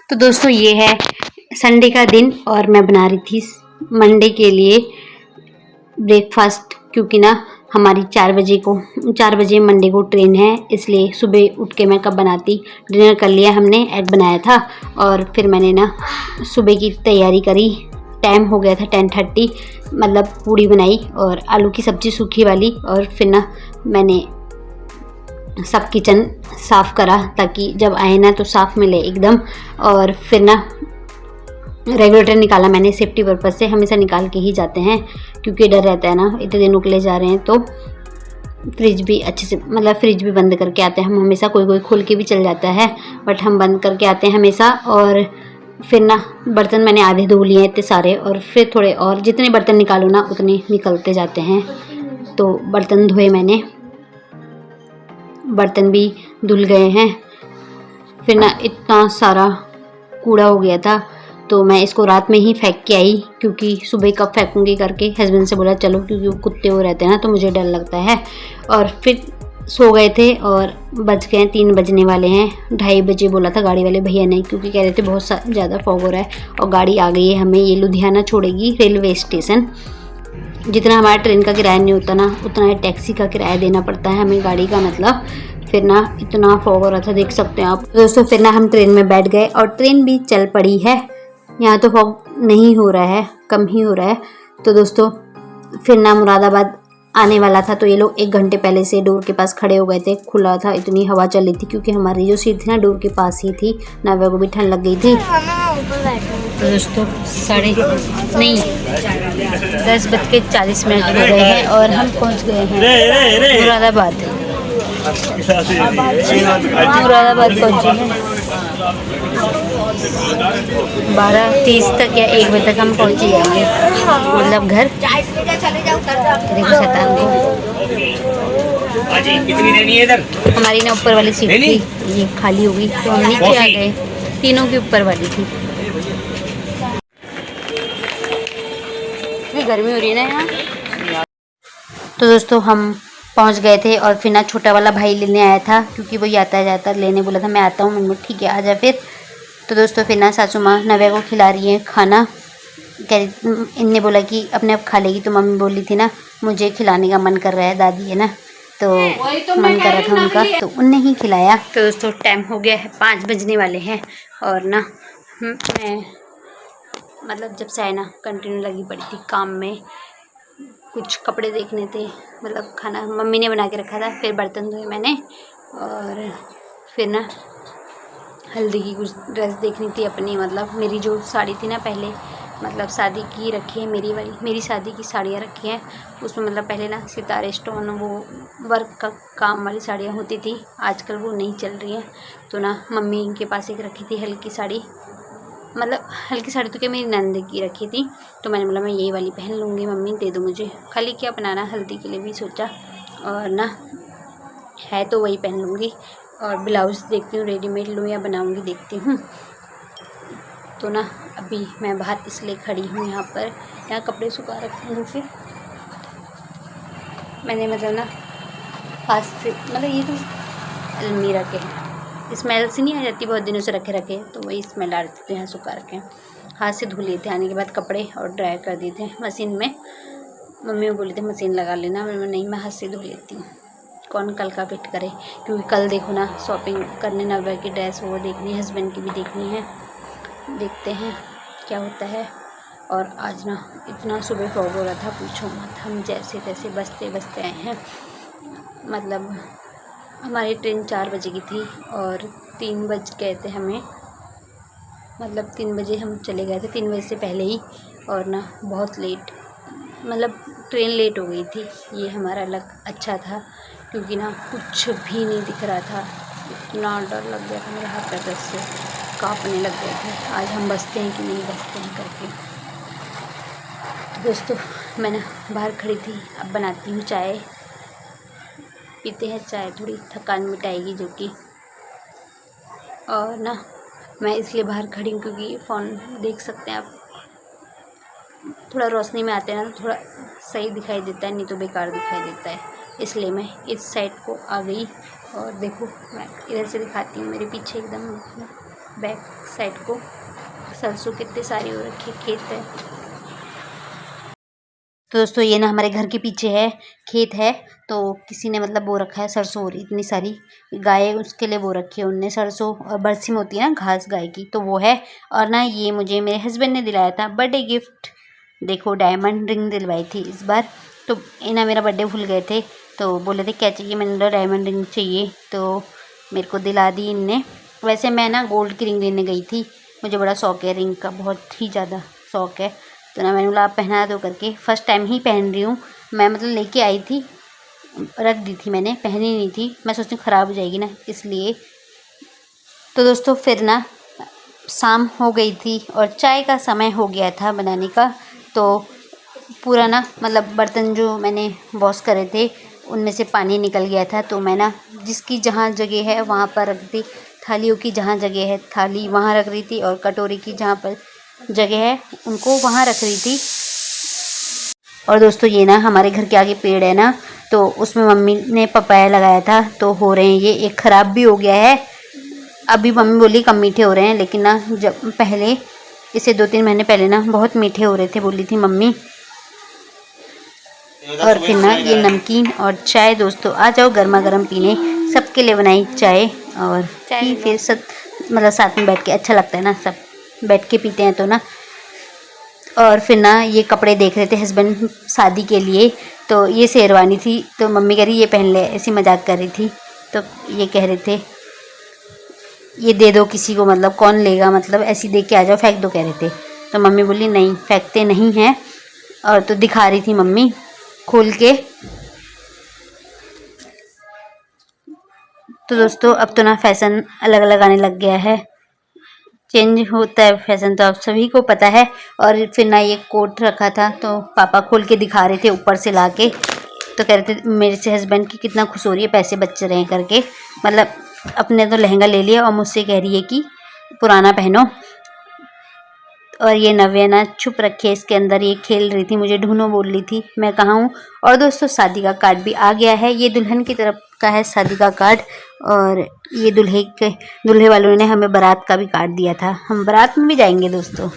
तो दोस्तों ये है संडे का दिन और मैं बना रही थी मंडे के लिए ब्रेकफास्ट, क्योंकि ना हमारी 4 बजे मंडे को ट्रेन है, इसलिए सुबह उठ के मैं कब बनाती। डिनर कर लिया हमने, एग बनाया था और फिर मैंने ना सुबह की तैयारी करी। टाइम हो गया था 10:30, मतलब पूड़ी बनाई और आलू की सब्ज़ी सूखी वाली। और फिर ना मैंने सब किचन साफ़ करा ताकि जब आए ना तो साफ़ मिले एकदम। और फिर ना रेगुलेटर निकाला मैंने, सेफ्टी पर्पज़ से हमेशा निकाल के ही जाते हैं, क्योंकि डर रहता है ना इतने दिन उकले जा रहे हैं। तो फ्रिज भी अच्छे से, मतलब फ्रिज भी बंद करके आते हैं हम हमेशा। कोई खोल के भी चल जाता है, बट हम बंद करके आते हैं हमेशा। और फिर ना बर्तन मैंने आधे धो लिए इतने सारे, और फिर थोड़े और, जितने बर्तन निकालो ना उतने निकलते जाते हैं। तो बर्तन धोए मैंने, बर्तन भी धुल गए हैं। फिर ना इतना सारा कूड़ा हो गया था तो मैं इसको रात में ही फेंक के आई, क्योंकि सुबह कब फेंकूंगी करके हस्बैंड से बोला चलो, क्योंकि वो कुत्ते हो रहते हैं ना तो मुझे डर लगता है। और फिर सो गए थे और बज गए 3 बजने वाले हैं। 2:30 बजे बोला था गाड़ी वाले भैया ने, क्योंकि कह रहे थे बहुत ज़्यादा फॉग हो रहा है। और गाड़ी आ गई है हमें, ये लुधियाना छोड़ेगी रेलवे स्टेशन। जितना हमारा ट्रेन का किराया नहीं होता ना, उतना टैक्सी का किराया देना पड़ता है हमें, गाड़ी का मतलब। फिर ना इतना फॉग हो रहा था, देख सकते हैं आप दोस्तों। फिर ना हम ट्रेन में बैठ गए और ट्रेन भी चल पड़ी है। यहाँ तो फॉग नहीं हो रहा है, कम ही हो रहा है। तो दोस्तों फिर ना मुरादाबाद आने वाला था, तो ये लोग 1 घंटे पहले से डोर के पास खड़े हो गए थे। खुला था, इतनी हवा चल रही थी, क्योंकि हमारी जो सीट थी ना डोर के पास ही थी। नाव्या को भी ठंड लग गई थी। तो दोस्तों 10:40 हो गए हैं और हम पहुँच गए हैं मुरादाबाद। मुरादाबाद पहुँचे हैं 12:30 तक या 1 बजे तक हम पहुँच जाएंगे, मतलब घर। देखो शैतान को, हमारी ना ऊपर वाली सीट थी, ये खाली हो गई तो हम नीचे आ गए। तीनों की ऊपर वाली थी। इतनी गर्मी हो रही है ना यहाँ। तो दोस्तों हम पहुंच गए थे और फिर ना छोटा वाला भाई लेने आया था, क्योंकि वो आता जाता लेने बोला था। मैं आता हूँ, मम्मी ठीक है आजा फिर। तो दोस्तों फिर ना सासू माँ नव्या को खिला रही है खाना। कह रही, इनने बोला कि अपने आप खा लेगी, तो मम्मी बोली थी ना मुझे खिलाने का मन कर रहा है, दादी है ना, तो मन कर रहा था उनका, तो उनने ही खिलाया। तो दोस्तों टाइम हो गया है, 5 बजने वाले हैं। और ना मैं मतलब जब से आए ना कंटिन्यू लगी पड़ी थी काम में। कुछ कपड़े देखने थे, मतलब खाना मम्मी ने बना के रखा था, फिर बर्तन धोए मैंने। और फिर ना हल्दी की कुछ ड्रेस देखनी थी अपनी, मतलब मेरी जो साड़ी थी ना पहले, मतलब शादी की रखी है मेरी वाली, मेरी शादी की साड़ियाँ रखी हैं उसमें। मतलब पहले ना सितारे स्टोन वो वर्क का काम वाली साड़ियाँ होती थी, आजकल वो नहीं चल रही हैं। तो ना मम्मी के पास एक रखी थी हल्की साड़ी, मतलब हल्की साड़ी तो क्या मेरी नंद की रखी थी। तो मैंने बोला मैं यही वाली पहन लूँगी, मम्मी दे दो मुझे, खाली क्या बनाना, हल्दी के लिए भी सोचा। और ना है तो वही पहन लूँगी। और ब्लाउज़ देखती हूँ रेडीमेड लूँ या बनाऊँगी, देखती हूँ। तो ना अभी मैं बाहर इसलिए खड़ी हूँ यहाँ पर, यहाँ कपड़े सुखा रखे हैं। फिर मैंने मतलब ना हाथ से, मतलब ये तो अलमीरा के हैं, स्मेल से नहीं आ जाती बहुत दिनों से रखे, तो वही स्मेल आ रही थी, तो यहाँ सुखा रखे हैं। हाथ से धो लिए थे आने के बाद कपड़े और ड्राई कर दिए थे मशीन में। मम्मी को बोले थे मशीन लगा लेना, मैं नहीं, मैं हाथ से धो लेती हूँ, कौन कल का वेट करे। क्योंकि कल देखो ना शॉपिंग करने, नव्या की ड्रेस वो देखनी है, हस्बैंड की भी देखनी है, देखते हैं क्या होता है। और आज ना इतना सुबह फॉग हो रहा था पूछो मत, हम जैसे तैसे बसते बसते आए हैं। मतलब हमारी ट्रेन 4 बजे की थी और 3 बज गए थे हमें, मतलब 3 बजे हम चले गए थे, 3 बजे से पहले ही। और ना बहुत लेट, मतलब ट्रेन लेट हो गई थी। ये हमारा लक अच्छा था, क्योंकि ना कुछ भी नहीं दिख रहा था, इतना डर लग गया था, मेरे हाथ पैर से कांपने लग गए थे, आज हम बसते हैं कि नहीं बसते हैं करके। दोस्तों मैं ना बाहर खड़ी थी, अब बनाती हूँ चाय, पीते हैं चाय, थोड़ी थकान मिटाएगी जो कि। और ना मैं इसलिए बाहर खड़ी हूँ क्योंकि फ़ोन देख सकते हैं आप, थोड़ा रोशनी में आते हैं ना तो थोड़ा सही दिखाई देता है, नहीं तो बेकार दिखाई देता है, इसलिए मैं इस साइड को आ गई। और देखो मैं इधर से दिखाती हूँ, मेरे पीछे एकदम बैक साइड को। सरसों कितने सारी हो रखी, खेत है। तो दोस्तों ये ना हमारे घर के पीछे है, खेत है, तो किसी ने मतलब बो रखा है सरसों हो रही इतनी सारी। गाय उसके लिए बो रखी है उनने सरसों, और बरसी में होती है ना घास गाय की, तो वो है। और ना ये मुझे मेरे हस्बैंड ने दिलाया था बर्थडे गिफ्ट। देखो डायमंड रिंग दिलवाई थी इस बार। तो इन्हें मेरा बर्थडे भूल गए थे, तो बोले थे क्या चाहिए, मैंने बोला डायमंड रिंग चाहिए, तो मेरे को दिला दी इनने। वैसे मैं ना गोल्ड की रिंग लेने गई थी, मुझे बड़ा शौक है रिंग का, बहुत ही ज़्यादा शौक है। तो ना मैंने बोला आप पहना दो करके, फ़र्स्ट टाइम ही पहन रही हूँ मैं, मतलब लेके आई थी, रख दी थी मैंने, पहनी नहीं थी, मैं सोचती हूँ ख़राब हो जाएगी ना इसलिए। तो दोस्तों फिर ना शाम हो गई थी और चाय का समय हो गया था बनाने का। तो पूरा ना मतलब बर्तन जो मैंने वॉश करे थे उनमें से पानी निकल गया था, तो मैं ना जिसकी जहाँ जगह है वहाँ पर रख दी, थालियों की जहाँ जगह है थाली वहाँ रख रही थी, और कटोरी की जहाँ पर जगह है उनको वहाँ रख रही थी। और दोस्तों ये ना हमारे घर के आगे पेड़ है ना, तो उसमें मम्मी ने पपाया लगाया था, तो हो रहे हैं ये, एक ख़राब भी हो गया है। अभी मम्मी बोली कम मीठे हो रहे हैं, लेकिन ना जब पहले इसे 2-3 महीने पहले ना बहुत मीठे हो रहे थे, बोली थी मम्मी। और फिर ना ये नमकीन और चाय, दोस्तों आ जाओ गर्मा गर्म पीने, सबके लिए बनाई चाय। और चाय फिर सब मतलब साथ में बैठ के अच्छा लगता है ना, सब बैठ के पीते हैं तो ना। और फिर ना ये कपड़े देख रहे थे हस्बैंड शादी के लिए, तो ये शेरवानी थी, तो मम्मी कह रही ये पहन ले, ऐसी मजाक कर रही थी। तो ये कह रहे थे ये दे दो किसी को, मतलब कौन लेगा, मतलब ऐसी दे के आ जाओ, फेंक दो कह रहे थे। तो मम्मी बोली नहीं फेंकते नहीं हैं, और तो दिखा रही थी मम्मी खोल के। तो दोस्तों अब तो ना फैशन अलग अलग आने लग गया है, चेंज होता है फैशन, तो आप सभी को पता है। और फिर ना ये कोट रखा था, तो पापा खोल के दिखा रहे थे ऊपर से ला के, तो कह रहे थे मेरे से हस्बैंड की कितना खुश हो रही है, पैसे बच रहे हैं करके, मतलब अपने तो लहंगा ले लिया और मुझसे कह रही है कि पुराना पहनो। और ये नव्या ना छुप रखी है इसके अंदर, ये खेल रही थी, मुझे ढूंढो बोल रही थी, मैं कहाँ हूँ। और दोस्तों शादी का कार्ड भी आ गया है, ये दुल्हन की तरफ का है शादी का कार्ड, और ये दूल्हे वालों ने हमें बारात का भी कार्ड दिया था, हम बारात में भी जाएंगे दोस्तों।